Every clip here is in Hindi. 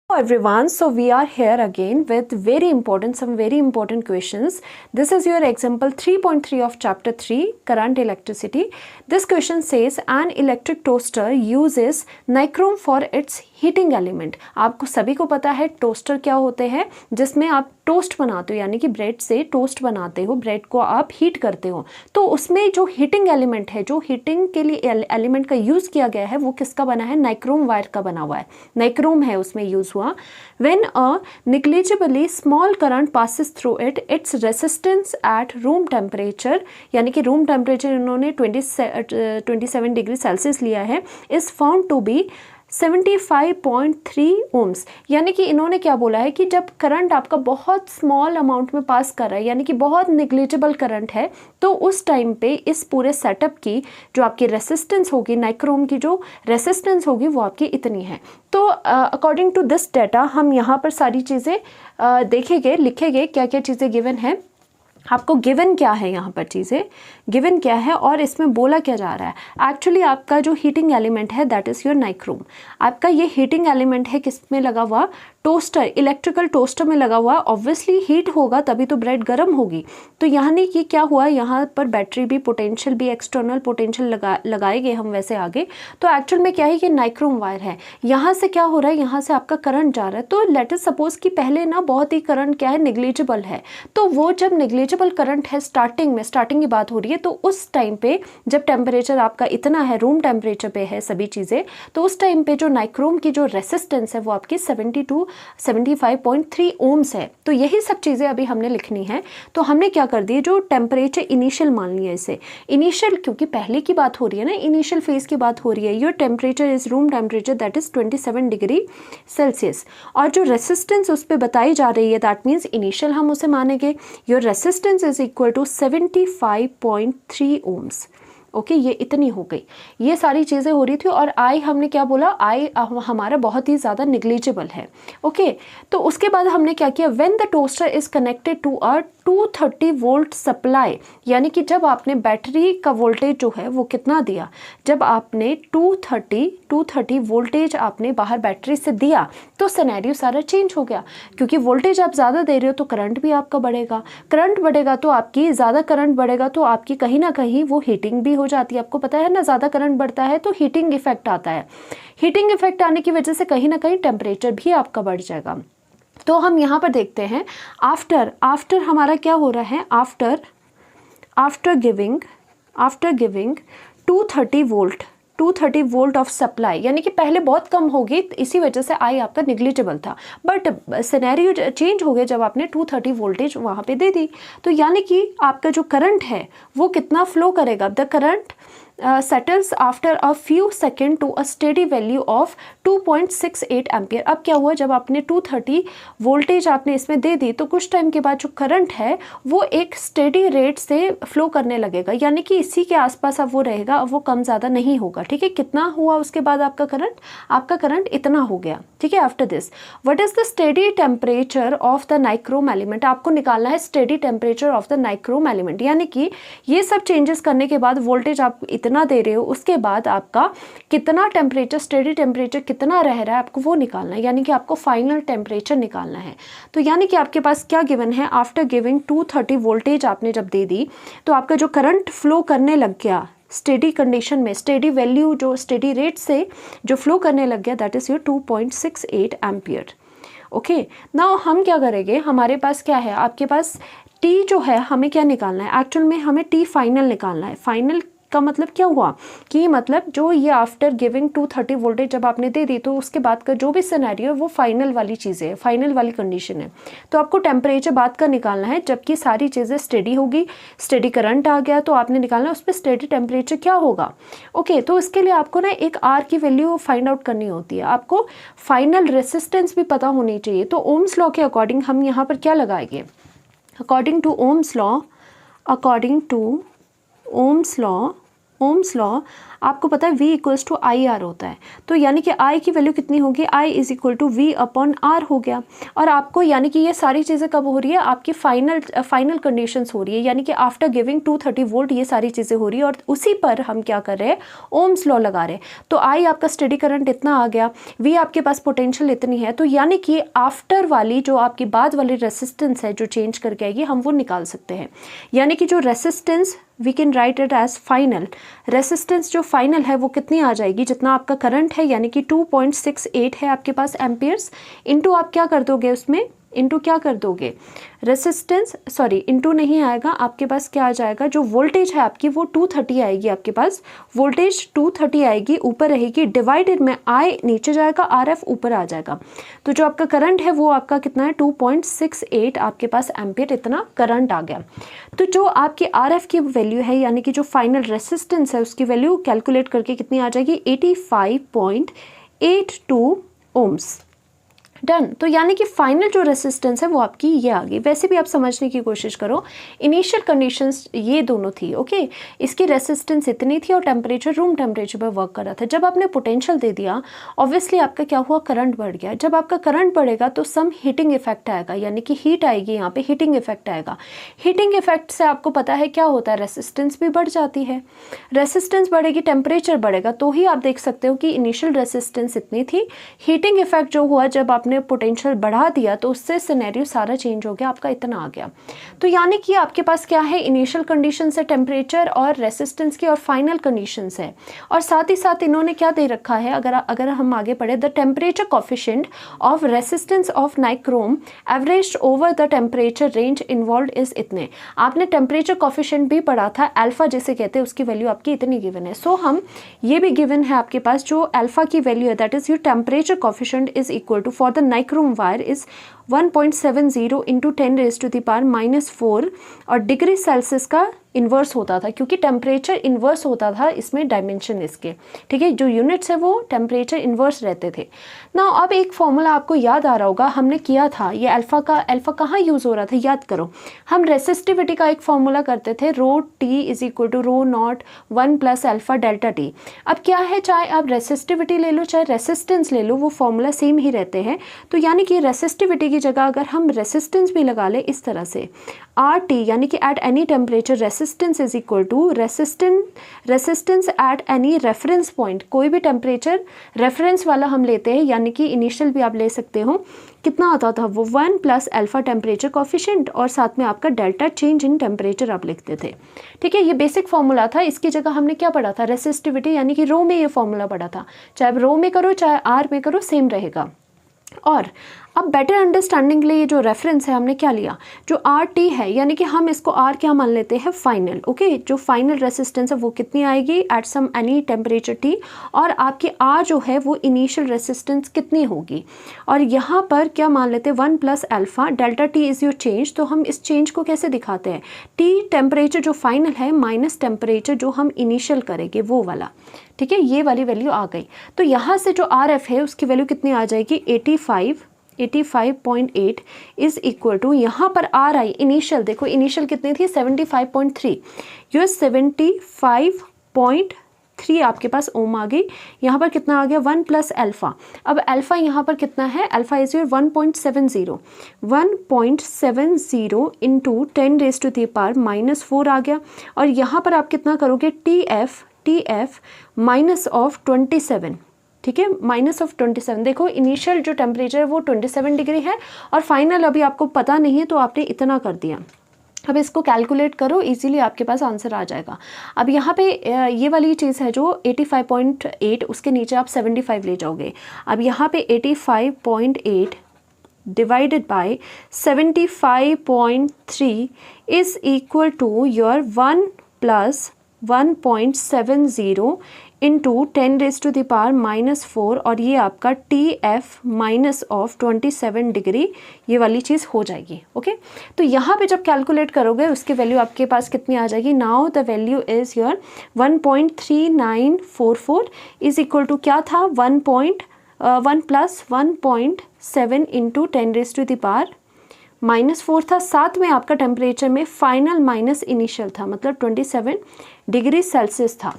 Hello everyone, so we are here again with some very important questions. This is your example 3.3 of chapter 3, current electricity. This question says an electric toaster uses nichrome for its heating element. आपको सभी को पता है टोस्टर क्या होते हैं, जिसमें आप टोस्ट बनाते हो, यानी कि ब्रेड से टोस्ट बनाते हो, ब्रेड को आप हीट करते हो। तो उसमें जो हीटिंग एलिमेंट है, जो हीटिंग के लिए एलिमेंट का यूज़ किया गया है, वो किसका बना है? नाइक्रोम वायर का बना हुआ है, नाइक्रोम है उसमें यूज़ हुआ। When a negligibly small current passes through it, it's resistance at room temperature, यानी कि रूम टेम्परेचर इन्होंने 27 डिग्री सेल्सियस लिया है, is found to be 75.3 ohms. यानी कि इन्होंने क्या बोला है कि जब करंट आपका बहुत स्मॉल अमाउंट में पास कर रहा है, यानी कि बहुत निग्लिजिबल करंट है, तो उस टाइम पे इस पूरे सेटअप की जो आपकी रेसिस्टेंस होगी, नाइक्रोम की जो रेसिस्टेंस होगी, वो आपकी इतनी है। तो अकॉर्डिंग टू दिस डाटा हम यहाँ पर सारी चीज़ें देखेंगे, लिखेंगे क्या क्या चीज़ें गिवन है। आपको गिवन क्या है, यहाँ पर चीज़ें गिवन क्या है और इसमें बोला क्या जा रहा है। एक्चुअली आपका जो हीटिंग एलिमेंट है दैट इज़ योर नाइक्रोम। आपका ये हीटिंग एलिमेंट है किस में लगा हुआ? टोस्टर, इलेक्ट्रिकल टोस्टर में लगा हुआ। ऑब्वियसली हीट होगा तभी तो ब्रेड गर्म होगी। तो यानी कि क्या हुआ, यहाँ पर बैटरी भी, पोटेंशियल भी, एक्सटर्नल पोटेंशियल लगाएंगे हम वैसे आगे। तो एक्चुअल में क्या है, ये नाइक्रोम वायर है। यहाँ से क्या हो रहा है, यहाँ से आपका करंट जा रहा है। तो लेट अस सपोज कि पहले ना बहुत ही करंट क्या है, निग्लिजिबल है। तो वो जब निग्लिजिबल करंट है, स्टार्टिंग की बात हो रही है, तो उस टाइम पे जब टेम्परेचर आपका इतना है, रूम टेम्परेचर पे है सभी चीज़ें, तो उस टाइम पे जो नाइक्रोम की जो रेसिस्टेंस है वो आपकी 75.3 ओम्स है। तो यही सब चीज़ें अभी हमने लिखनी है। तो हमने क्या कर दिया, जो टेम्परेचर इनिशियल मान लिया इसे इनिशियल, क्योंकि पहले की बात हो रही है ना, इनिशियल फेज की बात हो रही है। Your temperature is room temperature that is 27 degree Celsius, और जो रेसिस्टेंस उस पर बताई जा रही है दैट मीन्स इनिशियल हम उसे मानेंगे। Your resistance is equal to 75.3 ohms. Okay, ये इतनी हो गई, ये सारी चीज़ें हो रही थी। और आई हमने क्या बोला, आई हमारा बहुत ही ज़्यादा निग्लिजिबल है। ओके, तो उसके बाद हमने क्या किया, when the toaster is connected to a 230 volt supply, यानी कि जब आपने बैटरी का वोल्टेज जो है वो कितना दिया, जब आपने 230 वोल्टेज आपने बाहर बैटरी से दिया, तो सिनेरियो सारा चेंज हो गया। क्योंकि वोल्टेज आप ज़्यादा दे रहे हो तो करंट भी आपका बढ़ेगा, करंट बढ़ेगा तो आपकी ज़्यादा करंट बढ़ेगा तो आपकी कहीं ना कहीं वो हीटिंग भी हो जाती है। आपको पता है ना, ज़्यादा करंट बढ़ता है तो हीटिंग इफेक्ट आता है। हीटिंग इफेक्ट आने की वजह से कहीं ना कहीं टेम्परेचर भी आपका बढ़ जाएगा। तो हम यहाँ पर देखते हैं आफ्टर हमारा क्या हो रहा है, after giving 230 volt of supply, यानी कि पहले बहुत कम होगी, इसी वजह से आई आपका निग्लिजिबल था। बट सिनेरियो चेंज हो गया जब आपने 230 वोल्टेज वहाँ पे दे दी। तो यानी कि आपका जो करंट है वो कितना फ्लो करेगा, the current settles after a few seconds to a steady value of 2.68 ampere. अब क्या हुआ, जब आपने 230 वोल्टेज आपने इसमें दे दी, तो कुछ टाइम के बाद जो करंट है वो एक स्टेडी रेट से फ्लो करने लगेगा, यानी कि इसी के आसपास अब वो रहेगा, अब वो कम ज़्यादा नहीं होगा। ठीक है, कितना हुआ उसके बाद आपका करंट इतना हो गया। ठीक है, after this what is the steady temperature of the nichrome element. आपको निकालना है steady temperature of the nichrome element, यानी कि ये सब चेंजेस करने के बाद वोल्टेज आप कितना दे रहे हो, उसके बाद आपका कितना टेम्परेचर, स्टेडी टेम्परेचर कितना रह रहा है, आपको वो निकालना है, यानी कि आपको फाइनल टेम्परेचर निकालना है। तो यानी कि आपके पास क्या गिवन है, आफ्टर गिविंग 230 वोल्टेज आपने जब दे दी, तो आपका जो करंट फ्लो करने लग गया स्टेडी कंडीशन में, स्टेडी वैल्यू जो स्टेडी रेट से जो फ्लो करने लग गया, that is your 2.68 ampere. Okay, now हम क्या करेंगे, हमारे पास क्या है, आपके पास टी जो है हमें क्या निकालना है, एक्चुअल में हमें टी फाइनल निकालना है। फाइनल का मतलब क्या हुआ कि मतलब जो ये आफ्टर गिविंग 230 वोल्टेज जब आपने दे दी, तो उसके बाद का जो भी सिनेरियो है वो फाइनल वाली चीज़ें है, फाइनल वाली कंडीशन है। तो आपको टेम्परेचर बाद का निकालना है, जबकि सारी चीज़ें स्टेडी होगी, स्टेडी करंट आ गया, तो आपने निकालना है उस पर स्टेडी टेम्परेचर क्या होगा। ओके, तो इसके लिए आपको ना एक आर की वैल्यू फाइंड आउट करनी होती है, आपको फाइनल रेसिस्टेंस भी पता होनी चाहिए। तो ओम्स लॉ के अकॉर्डिंग हम यहाँ पर क्या लगाएंगे, according to Ohm's law Ohm's law आपको पता है V equals to I R होता है, तो यानी कि I की वैल्यू कितनी होगी, I is equal to V upon R हो गया। और आपको यानी कि ये सारी चीज़ें कब हो रही है, आपकी फाइनल कंडीशंस हो रही है, यानी कि आफ्टर गिविंग 230 वोल्ट ये सारी चीज़ें हो रही है, और उसी पर हम क्या कर रहे हैं, ओम्स लॉ लगा रहे हैं। तो I आपका स्टेडी करंट इतना आ गया, V आपके पास पोटेंशियल इतनी है, तो यानी कि आफ्टर वाली जो आपकी बाद वाली रेसिस्टेंस है जो चेंज करके आएगी, हम वो निकाल सकते हैं। यानी कि जो resistance we can write it as final, resistance जो फाइनल है वो कितनी आ जाएगी, जितना आपका करंट है यानी कि 2.68 है आपके पास एम्पियर्स, इनटू आप क्या कर दोगे उसमें, इनटू क्या कर दोगे, रेसिस्टेंस, सॉरी इनटू नहीं आएगा, आपके पास क्या आ जाएगा, जो वोल्टेज है आपकी वो 230 आएगी, आपके पास वोल्टेज 230 आएगी, ऊपर रहेगी, डिवाइडेड में आई नीचे जाएगा, आर एफ ऊपर आ जाएगा। तो जो आपका करंट है वो आपका कितना है, 2.68 आपके पास एम्पियर इतना करंट आ गया। तो जो आपकी आर एफ की वैल्यू है यानी कि जो फाइनल रेसिस्टेंस है उसकी वैल्यू कैलकुलेट करके कितनी आ जाएगी, 85.82 ओम्स। डन। तो यानी कि फाइनल जो रेसिस्टेंस है वो आपकी ये आ गई। वैसे भी आप समझने की कोशिश करो, इनिशियल कंडीशंस ये दोनों थी, ओके, इसकी रेसिस्टेंस इतनी थी और टेम्परेचर रूम टेम्परेचर पर वर्क कर रहा था। जब आपने पोटेंशियल दे दिया, ऑब्वियसली आपका क्या हुआ, करंट बढ़ गया। जब आपका करंट बढ़ेगा तो सम हीटिंग इफेक्ट आएगा, यानी कि हीट आएगी, यहाँ पे हीटिंग इफेक्ट आएगा। हीटिंग इफेक्ट से आपको पता है क्या होता है, रेसिस्टेंस भी बढ़ जाती है। रेसिस्टेंस बढ़ेगी, टेम्परेचर बढ़ेगा, तो ही आप देख सकते हो कि इनिशियल रेसिस्टेंस इतनी थी, हीटिंग इफेक्ट जो हुआ जब आपने पोटेंशियल बढ़ा दिया तो उससे सिनेरियो सारा चेंज हो गया, आपका इतना आ गया। तो यानी कि आपके पास क्या है, इनिशियल कंडीशन है टेम्परेचर और रेसिस्टेंस की, और फाइनल कंडीशंस है। और साथ ही साथ इन्होंने क्या दे रखा है, अगर हम आगे पढ़े, the temperature coefficient of resistance of nichrome averaged over the temperature range involved is इतने। आपने टेम्परेचर कोफिशिएंट भी पढ़ा था, अल्फा जिसे कहते हैं, उसकी वैल्यू आपकी इतनी गिवन है। सो हम ये भी गिवन है आपके पास, जो अल्फा की वैल्यू है that is your temperature coefficient is equal to for the nichrome wire is 1.70 into 10⁻⁻⁴, और डिग्री सेल्सियस का इन्वर्स होता था, क्योंकि टेम्परेचर इन्वर्स होता था इसमें डायमेंशन इसके, ठीक है, जो यूनिट्स है वो टेम्परेचर इन्वर्स रहते थे ना। अब एक फॉर्मूला आपको याद आ रहा होगा, हमने किया था ये अल्फा कहाँ यूज़ हो रहा था, याद करो, हम रेसिस्टिविटी का एक फॉर्मूला करते थे, rho T is equal to rho naught 1 plus alpha delta T. अब क्या है, चाहे आप रेसिस्टिविटी ले लो चाहे रेसिस्टेंस ले लो, वो फॉर्मूला सेम ही रहते हैं। तो यानी कि रेसिस्टिविटी की जगह अगर हम रेसिस्टेंस भी लगा ले इस तरह से, आर टी यानी कि at any temperature resistance is equal to resistance at any reference point, कोई भी टेम्परेचर रेफरेंस वाला हम लेते हैं, यानी कि इनिशियल भी आप ले सकते हो, कितना आता था वो 1 प्लस अल्फा टेम्परेचर कोफिशिएंट, और साथ में आपका डेल्टा चेंज इन टेम्परेचर आप लिखते थे, ठीक है। ये बेसिक फॉर्मूला था, इसकी जगह हमने क्या पढ़ा था, रेसिस्टिविटी, यानी कि रो में ये फॉर्मूला पढ़ा था, चाहे आप रो में करो चाहे आर में करो सेम रहेगा। और अब बेटर अंडरस्टैंडिंग के लिए ये जो रेफरेंस है हमने क्या लिया, जो आर टी है, यानी कि हम इसको आर क्या मान लेते हैं, फाइनल, ओके, जो फाइनल रेसिस्टेंस है वो कितनी आएगी at some any temperature T, और आपकी आर जो है वो इनिशियल रेसिस्टेंस कितनी होगी, और यहाँ पर क्या मान लेते हैं 1 plus alpha delta T is your change. तो हम इस चेंज को कैसे दिखाते हैं, टी टेम्परेचर जो फाइनल है माइनस टेम्परेचर जो हम इनिशियल करेंगे वो वाला, ठीक है, ये वाली वैल्यू आ गई। तो यहाँ से जो आर एफ है उसकी वैल्यू कितनी आ जाएगी, 85.8 इज इक्वल टू, यहाँ पर आर आई इनिशियल, देखो इनिशियल कितनी थी 75.3, यो 75.3 आपके पास ओम आ गई। यहाँ पर कितना आ गया 1 प्लस अल्फा, अब अल्फा यहाँ पर कितना है, अल्फा इज योर 1.70 इंटू 10⁻⁻⁴ आ गया। और यहाँ पर आप कितना करोगे, टी एफ माइनस ऑफ 27, ठीक है, माइनस ऑफ 27। देखो इनिशियल जो टेम्परेचर है वो 27 डिग्री है और फाइनल अभी आपको पता नहीं है तो आपने इतना कर दिया। अब इसको कैलकुलेट करो, इजीली आपके पास आंसर आ जाएगा। अब यहाँ पे ये वाली चीज़ है जो 85.8, उसके नीचे आप 75 ले जाओगे। अब यहाँ पे 85.8 divided by 75.3 is equal to your 1 plus 1.70 into 10⁻⁻⁴, और ये आपका T F minus of 27 degree ये वाली चीज़ हो जाएगी, ओके। तो यहाँ पे जब कैलकुलेट करोगे उसकी वैल्यू आपके पास कितनी आ जाएगी, now the value is your 1.3944 is equal to क्या था 1 प्लस 1.7 इंटू 10⁻⁻⁴ -4 था, साथ में आपका टेम्परेचर में फाइनल माइनस इनिशियल था, मतलब 27 डिग्री सेल्सियस था।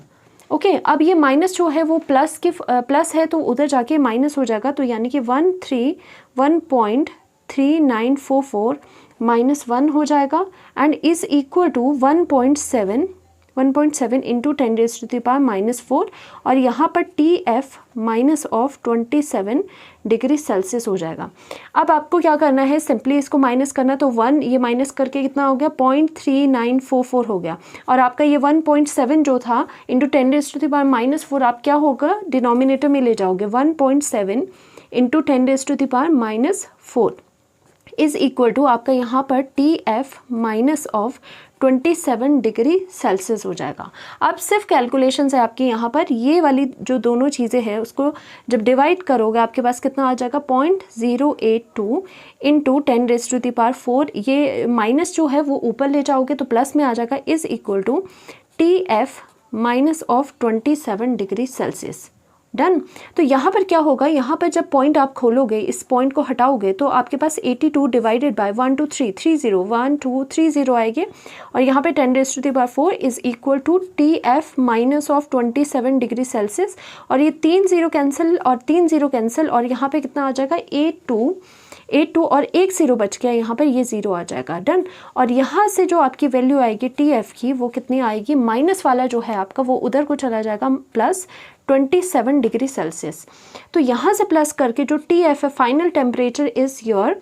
ओके अब ये माइनस जो है वो प्लस है तो उधर जाके माइनस हो जाएगा, तो यानी कि 1.3944 -1 हो जाएगा and is equal to 1.7 into 10⁻⁻⁴, और यहाँ पर TF minus of 27 degree Celsius हो जाएगा। अब आपको क्या करना है, सिंपली इसको माइनस करना, तो 1 ये माइनस करके कितना हो गया, 0.3944 हो गया, और आपका ये 1.7 जो था इंटू 10⁻⁻⁴, आप क्या होगा डिनोमिनेटर में ले जाओगे, 1.7 इंटू 10⁻⁻⁴ इज इक्वल टू आपका यहाँ पर TF minus of 27 degree Celsius हो जाएगा। अब सिर्फ कैलकुलेशन है आपकी, यहाँ पर ये वाली जो दोनों चीज़ें हैं उसको जब डिवाइड करोगे आपके पास कितना आ जाएगा, 0.082 इंटू 10⁻⁴, ये माइनस जो है वो ऊपर ले जाओगे तो प्लस में आ जाएगा, is equal to TF minus of 27 degree Celsius. Done. तो यहाँ पर क्या होगा, यहाँ पर जब पॉइंट आप खोलोगे, इस पॉइंट को हटाओगे तो आपके पास 82 डिवाइडेड बाय 123 आएगी, और यहाँ पे 10⁻⁴ is equal to TF minus of 27 degree Celsius, और ये 3 0 कैंसिल और 3 0 कैंसिल, और यहाँ पे कितना आ जाएगा 82 और 1 0 बच गया, यहाँ पर ये 0 आ जाएगा। डन। और यहाँ से जो आपकी वैल्यू आएगी TF की वो कितनी आएगी, माइनस वाला जो है आपका वो उधर को चला जाएगा, प्लस 27 डिग्री सेल्सियस। तो यहाँ से प्लस करके जो TF है final temperature is your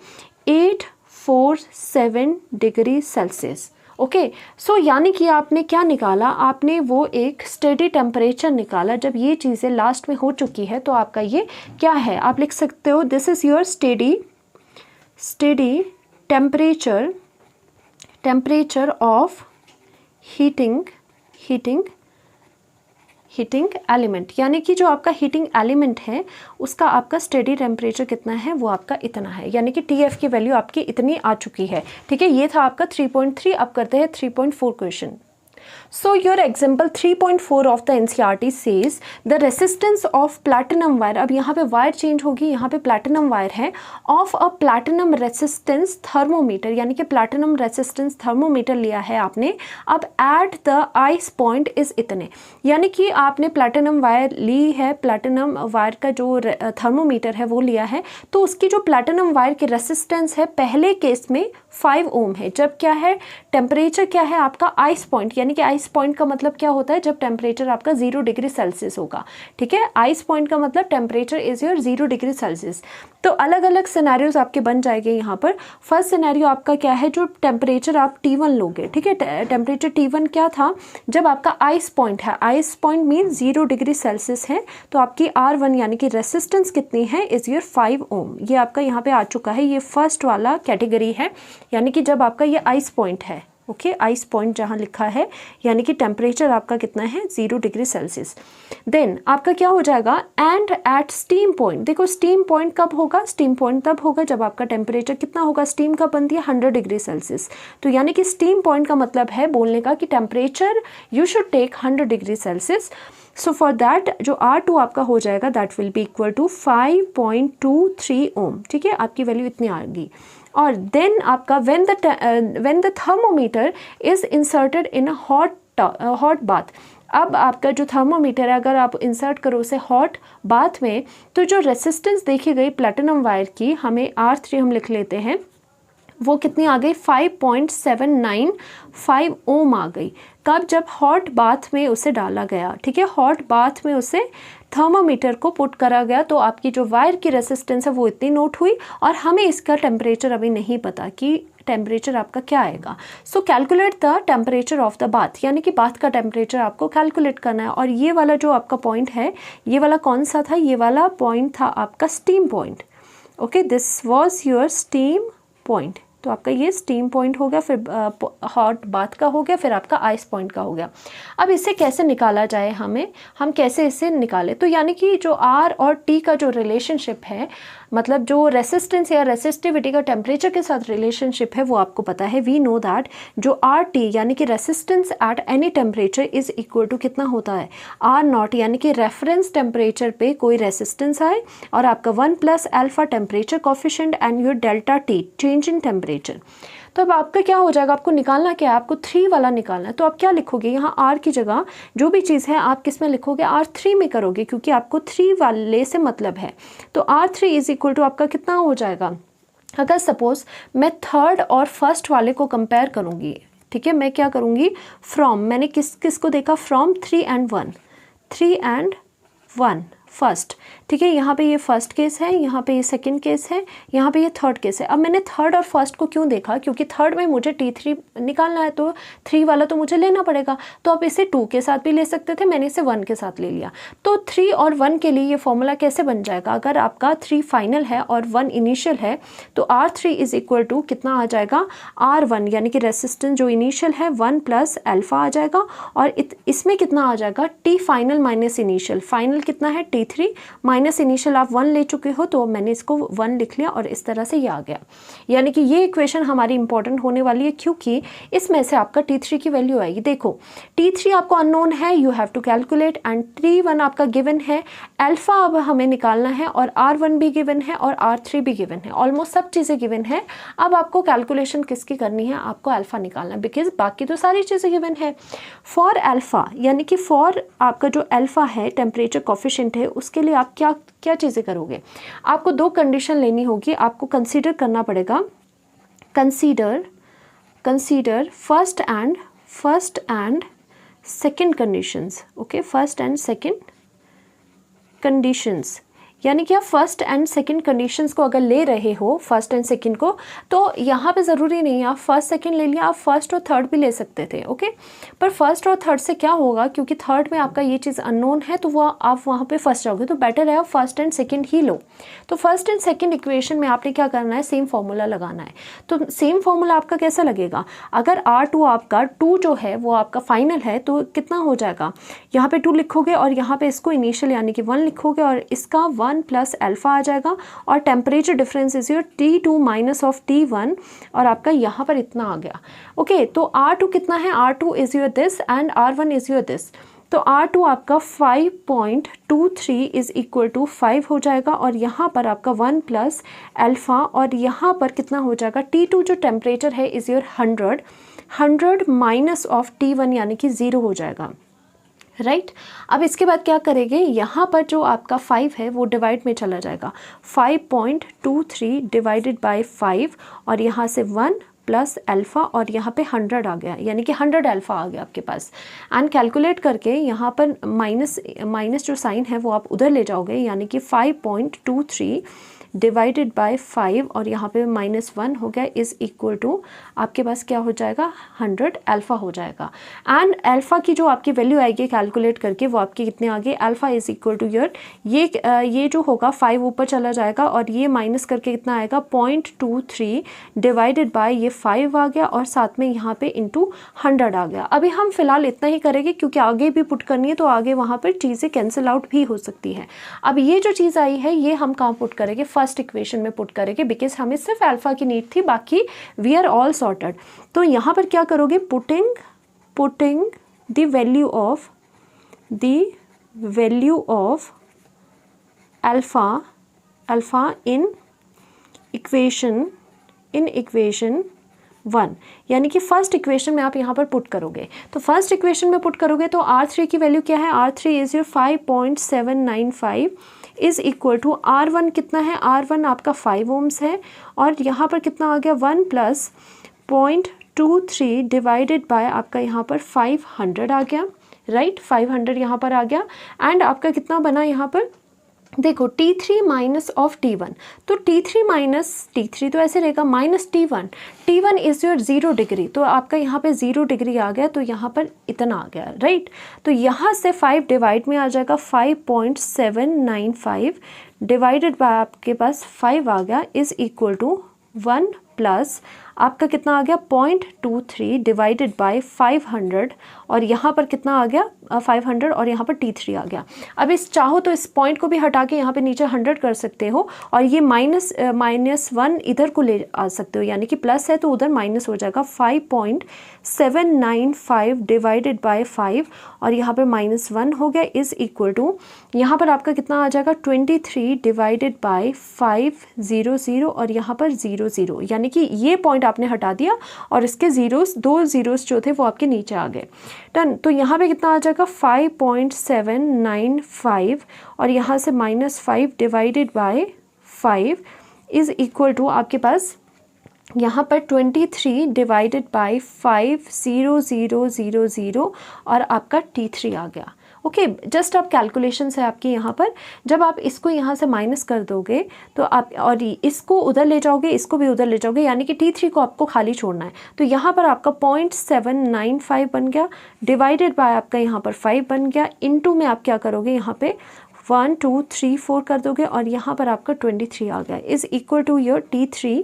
847 degree Celsius. Okay so यानी कि आपने क्या निकाला, आपने वो एक स्टेडी टेम्परेचर निकाला। जब ये चीज़ें लास्ट में हो चुकी है तो आपका ये क्या है, आप लिख सकते हो this is your steady temperature of heating element, यानी कि जो आपका हीटिंग एलिमेंट है उसका आपका स्टेडी टेम्परेचर कितना है, वो आपका इतना है, यानी कि TF की वैल्यू आपकी इतनी आ चुकी है। ठीक है, ये था आपका 3.3। अब करते हैं 3.4 question. So your example 3.4 of the NCERT says the resistance of platinum wire, अब यहाँ पे वायर चेंज होगी, यहाँ पे प्लैटिनम वायर है, of a platinum resistance thermometer, यानी कि प्लैटिनम रेसिस्टेंस थर्मोमीटर लिया है आपने। अब at the ice point is इतने, यानी कि आपने प्लैटिनम वायर ली है, प्लैटिनम वायर का जो थर्मोमीटर है वो लिया है, तो उसकी जो प्लैटिनम वायर की रेसिस्टेंस है पहले केस में 5 ओम है, जब क्या है टेम्परेचर क्या है आपका आइस पॉइंट, यानी कि आइस पॉइंट का मतलब क्या होता है, जब टेम्परेचर आपका 0 डिग्री सेल्सियस होगा। ठीक है, आइस पॉइंट का मतलब temperature is your 0 degree Celsius. तो अलग अलग सिनेरियोज आपके बन जाएंगे यहाँ पर। फर्स्ट सिनेरियो आपका क्या है, जो टेम्परेचर आप T1 लोगे। ठीक है, टेम्परेचर T1 क्या था, जब आपका आइस पॉइंट है, ice point mean 0 degree Celsius है, तो आपकी R1 यानी कि रेसिस्टेंस कितनी है, इज योर 5 ओम। ये आपका यहाँ पे आ चुका है, ये फर्स्ट वाला कैटेगरी है, यानी कि जब आपका ये आइस पॉइंट है। ओके, आइस पॉइंट जहाँ लिखा है, यानी कि टेम्परेचर आपका कितना है 0 डिग्री सेल्सियस। देन आपका क्या हो जाएगा, एंड एट स्टीम पॉइंट। देखो स्टीम पॉइंट कब होगा, स्टीम पॉइंट तब होगा जब आपका टेम्परेचर कितना होगा, स्टीम कब बनती है 100 डिग्री सेल्सियस। तो यानी कि स्टीम पॉइंट का मतलब है बोलने का कि temperature you should take 100 degree Celsius. So for that जो R2 आपका हो जाएगा that will be equal to 5.23 ohm. ठीक है, आपकी वैल्यू इतनी आएगी। और देन आपका when the thermometer is inserted in a hot bath, अब आपका जो थर्मोमीटर है अगर आप इंसर्ट करो उसे हॉट बाथ में, तो जो रेसिस्टेंस देखी गई प्लैटिनम वायर की, हमें R3 हम लिख लेते हैं, वो कितनी आ गई 5.795 ओम आ गई। कब, जब हॉट बाथ में उसे डाला गया। ठीक है, हॉट बाथ में उसे थर्मोमीटर को पुट करा गया, तो आपकी जो वायर की रेसिस्टेंस है वो इतनी नोट हुई, और हमें इसका टेम्परेचर अभी नहीं पता कि टेम्परेचर आपका क्या आएगा। सो calculate the temperature of the bath, यानी कि बाथ का टेम्परेचर आपको कैलकुलेट करना है। और ये वाला जो आपका पॉइंट है, ये वाला कौन सा था, ये वाला पॉइंट था आपका steam point. Okay, this was your steam point. तो आपका ये स्टीम पॉइंट हो गया, फिर हॉट बाथ का हो गया, फिर आपका आइस पॉइंट का हो गया। अब इसे कैसे निकाला जाए, हम कैसे इसे निकालें, तो यानी कि जो R और T का जो रिलेशनशिप है, मतलब जो रेसिस्टेंस या रेसिस्टिविटी का टेम्परेचर के साथ रिलेशनशिप है वो आपको पता है। वी नो दैट जो आर टी यानी कि resistance at any temperature is equal to कितना होता है, आर नॉट यानी कि रेफरेंस टेम्परेचर पे कोई रेसिस्टेंस आए और आपका 1 plus alpha temperature coefficient and your delta T change in temperature. तो अब आपका क्या हो जाएगा, आपको निकालना क्या है, आपको 3 वाला निकालना है। तो आप क्या लिखोगे, यहाँ आर की जगह जो भी चीज़ है आप किस में लिखोगे, R3 में करोगे, क्योंकि आपको 3 वाले से मतलब है। तो R3 इज इक्वल टू आपका कितना हो जाएगा, अगर सपोज मैं थर्ड और फर्स्ट वाले को कंपेयर करूँगी, ठीक है, मैं क्या करूँगी, फ्रॉम, मैंने किस को देखा, फ्रॉम 3 and 1, 3 and 1 फर्स्ट, ठीक है, यहाँ पे ये फर्स्ट केस है, यहाँ पे ये सेकंड केस है, यहाँ पे ये थर्ड केस है। अब मैंने थर्ड और फर्स्ट को क्यों देखा, क्योंकि थर्ड में मुझे T3 निकालना है, तो 3 वाला तो मुझे लेना पड़ेगा। तो आप इसे 2 के साथ भी ले सकते थे, मैंने इसे 1 के साथ ले लिया। तो 3 और 1 के लिए ये फॉर्मूला कैसे बन जाएगा, अगर आपका 3 फाइनल है और 1 इनिशियल है तो R3 इज इक्वल टू कितना आ जाएगा, R1 यानी कि रेसिस्टेंस जो इनिशियल है 1 प्लस अल्फा आ जाएगा, और इसमें कितना आ जाएगा, T final minus initial, final कितना है T3 माइनस इनिशियल आप 1 ले चुके हो, तो मैंने इसको 1 लिख लिया और इस तरह से ये आ गया। यानी कि ये इक्वेशन हमारी इंपॉर्टेंट होने वाली है, क्योंकि इसमें से आपका T3 की वैल्यू आएगी। देखो T3 आपको अननोन है, you have to calculate, and T1 आपका गिवन है, अल्फा अब हमें निकालना है, और R1 भी गिवन है और R3 भी गिवन है, ऑलमोस्ट सब चीज़ें गिवन है। अब आपको कैलकुलेशन किसकी करनी है, आपको अल्फा निकालना है, बिकॉज बाकी तो सारी चीज़ें गिवन है। फॉर अल्फा यानी कि फॉर आपका जो अल्फा है टेम्परेचर कोफिशिएंट है, उसके लिए आप क्या क्या चीज़ें करोगे, आपको 2 कंडीशन लेनी होगी, आपको कंसीडर करना पड़ेगा, consider first and second conditions, okay, first and second conditions, यानी कि आप फर्स्ट एंड सेकंड कंडीशंस को अगर ले रहे हो, फर्स्ट एंड सेकंड को, तो यहाँ पे ज़रूरी नहीं है आप फर्स्ट सेकंड ले लिया, आप फर्स्ट और थर्ड भी ले सकते थे, ओके। पर फर्स्ट और थर्ड से क्या होगा, क्योंकि थर्ड में आपका ये चीज़ अननोन है, तो वो आप वहाँ पे फर्स्ट जाओगे, तो बेटर है आप फर्स्ट एंड सेकंड ही लो। तो फर्स्ट एंड सेकंड इक्वेशन में आपने क्या करना है, सेम फॉर्मूला लगाना है। तो सेम फॉर्मूला आपका कैसा लगेगा, अगर R2 आपका 2 जो है वो आपका फाइनल है, तो कितना हो जाएगा, यहाँ पे 2 लिखोगे और यहाँ पे इसको इनिशियल यानी कि 1 लिखोगे, और इसका 1 प्लस अल्फा आ जाएगा, और temperature difference is your T2 minus of T1, और आपका यहाँ पर इतना आ गया, ओके। तो R2 कितना है, R2 is your this and R1 is your this, तो R2 आपका 5.23 इज इक्वल टू 5 हो जाएगा, और यहाँ पर आपका 1 प्लस अल्फा, और यहाँ पर कितना हो जाएगा, T2 जो टेम्परेचर है is your 100 minus of T1 यानी कि 0 हो जाएगा, राइट। अब इसके बाद क्या करेंगे, यहाँ पर जो आपका 5 है वो डिवाइड में चला जाएगा, 5.23 डिवाइडेड बाय 5, और यहाँ से 1 प्लस अल्फा, और यहाँ पे 100 आ गया, यानी कि 100 अल्फा आ गया आपके पास। एंड कैलकुलेट करके यहाँ पर माइनस जो साइन है वो आप उधर ले जाओगे, यानी कि 5.23 डिवाइडेड बाय 5, और यहाँ पे -1 हो गया, इज़ इक्वल टू आपके पास क्या हो जाएगा, 100 अल्फा हो जाएगा। एंड अल्फा की जो आपकी वैल्यू आएगी कैलकुलेट करके वो आपकी कितने आ गई, alpha is equal to your ये जो होगा 5 ऊपर चला जाएगा, और ये माइनस करके कितना आएगा, 0.23 डिवाइडेड बाय ये 5 आ गया, और साथ में यहाँ पे इंटू 100 आ गया। अभी हम फिलहाल इतना ही करेंगे, क्योंकि आगे भी पुट करनी है, तो आगे वहाँ पर चीज़ें कैंसिल आउट भी हो सकती है। अब ये जो चीज़ आई है ये हम कहाँ पुट करेंगे, फर्स्ट इक्वेशन में पुट करेंगे, बिकॉज हमें सिर्फ अल्फा की नीड थी, बाकी वी आर ऑल सॉर्टेड। तो यहाँ पर क्या करोगे, putting the value of alpha in equation 1, यानी कि फर्स्ट इक्वेशन में आप यहाँ पर पुट करोगे। तो फर्स्ट इक्वेशन में पुट करोगे तो R3 की वैल्यू क्या है, R3 is your 5.795 is equal to R1 कितना है, R1 आपका 5 ओम्स है, और यहाँ पर कितना आ गया, 1 प्लस 0.23 डिवाइडेड बाय आपका यहाँ पर 500 आ गया, राइट, 500 यहाँ पर आ गया। एंड आपका कितना बना यहाँ पर, देखो T3 माइनस ऑफ T1, तो T3 माइनस T3 तो ऐसे रहेगा, minus T1 is your 0 degree, तो आपका यहाँ पे 0 डिग्री आ गया, तो यहाँ पर इतना आ गया, राइट। तो यहाँ से 5 डिवाइड में आ जाएगा, 5.795 डिवाइडेड बाय आपके पास 5 आ गया, इज़ इक्वल टू 1 प्लस आपका कितना आ गया 0.23 डिवाइडेड बाय 500 और यहाँ पर कितना आ गया 500 और यहाँ पर T3 आ गया। अब इस चाहो तो इस पॉइंट को भी हटा के यहाँ पे नीचे 100 कर सकते हो और ये -1 इधर को ले आ सकते हो, यानी कि प्लस है तो उधर माइनस हो जाएगा। 5.795 डिवाइडेड बाय 5 और यहाँ पर -1 हो गया इज़ इक्वल टू, यहाँ पर आपका कितना आ जाएगा 23 डिवाइडेड बाय 500 और यहाँ पर 00, यानी कि ये पॉइंट आपने हटा दिया और इसके दो ज़ीरोस जो थे वो आपके नीचे आ गए। डन। तो यहाँ पे कितना आ जाएगा 5.795 और यहाँ से -5 divided by 5 is equal to आपके पास यहाँ पर 23 डिवाइडेड बाय 50000 और आपका T3 आ गया। ओके, जस्ट आप कैलकुलेशन है आपकी यहाँ पर, जब आप इसको यहाँ से माइनस कर दोगे तो आप और इसको उधर ले जाओगे, इसको भी उधर ले जाओगे, यानी कि T3 को आपको खाली छोड़ना है। तो यहाँ पर आपका 0.795 बन गया डिवाइडेड बाय आपका यहाँ पर 5 बन गया, इनटू में आप क्या करोगे यहाँ पे 1 2 3 4 कर दोगे और यहाँ पर आपका 23 आ गया is equal to your T3।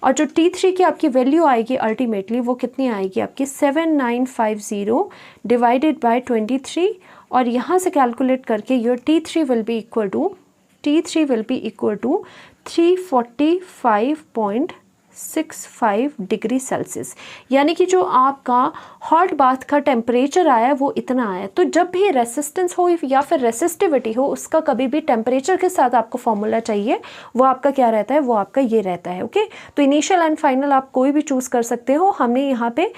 और जो T3 की आपकी वैल्यू आएगी अल्टीमेटली वो कितनी आएगी आपकी 7950 डिवाइडेड बाय 23 और यहाँ से कैलकुलेट करके your T3 will be equal to 345.65 degree Celsius, यानी कि जो आपका हॉट बाथ का टेम्परेचर आया वो इतना आया। तो जब भी रेसिस्टेंस हो या फिर रेसिस्टिविटी हो, उसका कभी भी टेम्परेचर के साथ आपको फॉर्मूला चाहिए, वो आपका क्या रहता है, वो आपका ये रहता है। ओके, तो इनिशियल एंड फाइनल आप कोई भी चूज़ कर सकते हो। हमने यहाँ पे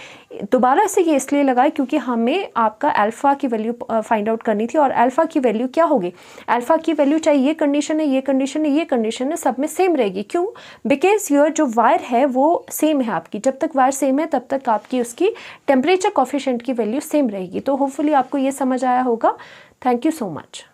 दोबारा से ये इसलिए लगाया क्योंकि हमें आपका अल्फ़ा की वैल्यू फाइंड आउट करनी थी और अल्फ़ा की वैल्यू क्या होगी, अल्फ़ा की वैल्यू चाहे ये कंडीशन है, ये कंडीशन है, ये कंडीशन है, सब में सेम रहेगी। क्यों? बिकॉज योर जो वायर है वो सेम है आपकी, जब तक वायर सेम है तब तक आपकी उसकी टेम्परेचर कोफिशिएंट की वैल्यू सेम रहेगी। तो होपफुली आपको ये समझ आया होगा। Thank you so much.